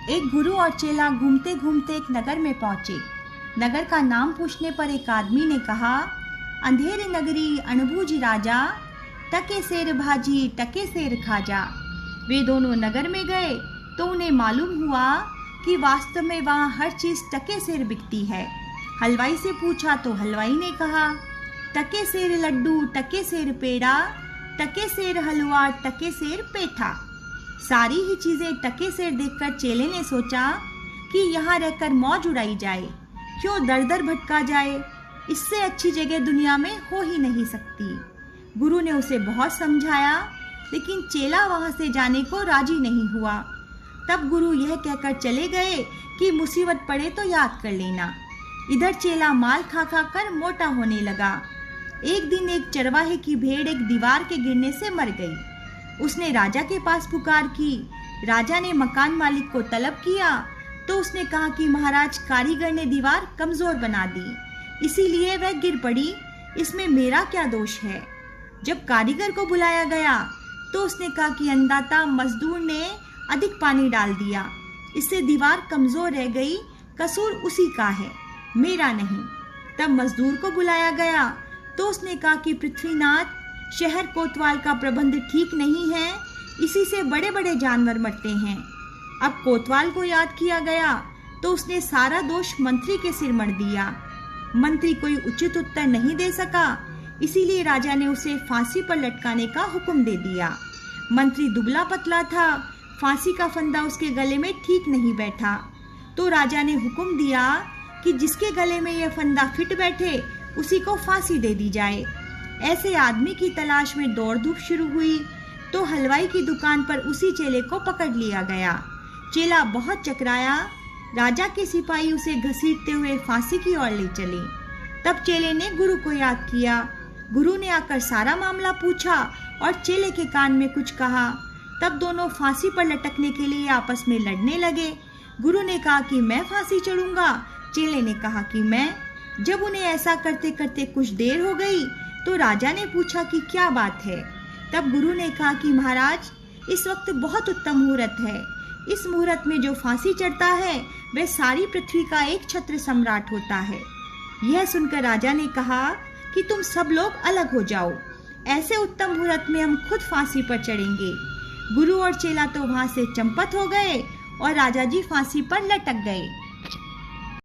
एक गुरु और चेला घूमते घूमते एक नगर में पहुंचे। नगर का नाम पूछने पर एक आदमी ने कहा, अंधेरे नगरी अनबूझ राजा, टके सेर भाजी टके सेर खाजा। वे दोनों नगर में गए तो उन्हें मालूम हुआ कि वास्तव में वहाँ हर चीज़ टके सेर बिकती है। हलवाई से पूछा तो हलवाई ने कहा, टके सेर लड्डू टके सेर पेड़ा, टके सेर हलवा टके सेर पेठा। सारी ही चीज़ें टके सेर देखकर चेले ने सोचा कि यहाँ रहकर मौज उड़ाई जाए, क्यों दर दर भटका जाए, इससे अच्छी जगह दुनिया में हो ही नहीं सकती। गुरु ने उसे बहुत समझाया, लेकिन चेला वहाँ से जाने को राजी नहीं हुआ। तब गुरु यह कहकर चले गए कि मुसीबत पड़े तो याद कर लेना। इधर चेला माल खा खा कर मोटा होने लगा। एक दिन एक चरवाहे की भेड़ एक दीवार के गिरने से मर गई। उसने राजा के पास पुकार की। राजा ने मकान मालिक को तलब किया तो उसने कहा कि महाराज, कारीगर ने दीवार कमजोर बना दी, इसीलिए वह गिर पड़ी, इसमें मेरा क्या दोष है। जब कारीगर को बुलाया गया तो उसने कहा कि अन्नदाता मजदूर ने अधिक पानी डाल दिया, इससे दीवार कमजोर रह गई, कसूर उसी का है, मेरा नहीं। तब मजदूर को बुलाया गया तो उसने कहा कि पृथ्वीनाथ, शहर कोतवाल का प्रबंध ठीक नहीं है, इसी से बड़े बड़े जानवर मरते हैं। अब कोतवाल को याद किया गया तो उसने सारा दोष मंत्री के सिर मढ़ दिया। मंत्री कोई उचित उत्तर नहीं दे सका, इसीलिए राजा ने उसे फांसी पर लटकाने का हुक्म दे दिया। मंत्री दुबला पतला था, फांसी का फंदा उसके गले में ठीक नहीं बैठा, तो राजा ने हुक्म दिया कि जिसके गले में यह फंदा फिट बैठे उसी को फांसी दे दी जाए। ऐसे आदमी की तलाश में दौड़ धूप शुरू हुई तो हलवाई की दुकान पर उसी चेले को पकड़ लिया गया। चेला बहुत चकराया। राजा के सिपाही उसे घसीटते हुए फांसी की ओर ले चले। तब चेले ने गुरु को याद किया। गुरु ने आकर सारा मामला पूछा और चेले के कान में कुछ कहा। तब दोनों फांसी पर लटकने के लिए आपस में लड़ने लगे। गुरु ने कहा कि मैं फांसी चढ़ूंगा, चेले ने कहा कि मैं। जब उन्हें ऐसा करते करते कुछ देर हो गई तो राजा ने पूछा कि क्या बात है। तब गुरु ने कहा कि महाराज, इस वक्त बहुत उत्तम मुहूर्त है, इस मुहूर्त में जो फांसी चढ़ता है वह सारी पृथ्वी का एक छत्र सम्राट होता है। यह सुनकर राजा ने कहा कि तुम सब लोग अलग हो जाओ, ऐसे उत्तम मुहूर्त में हम खुद फांसी पर चढ़ेंगे। गुरु और चेला तो वहां से चंपत हो गए और राजा जी फांसी पर लटक गए।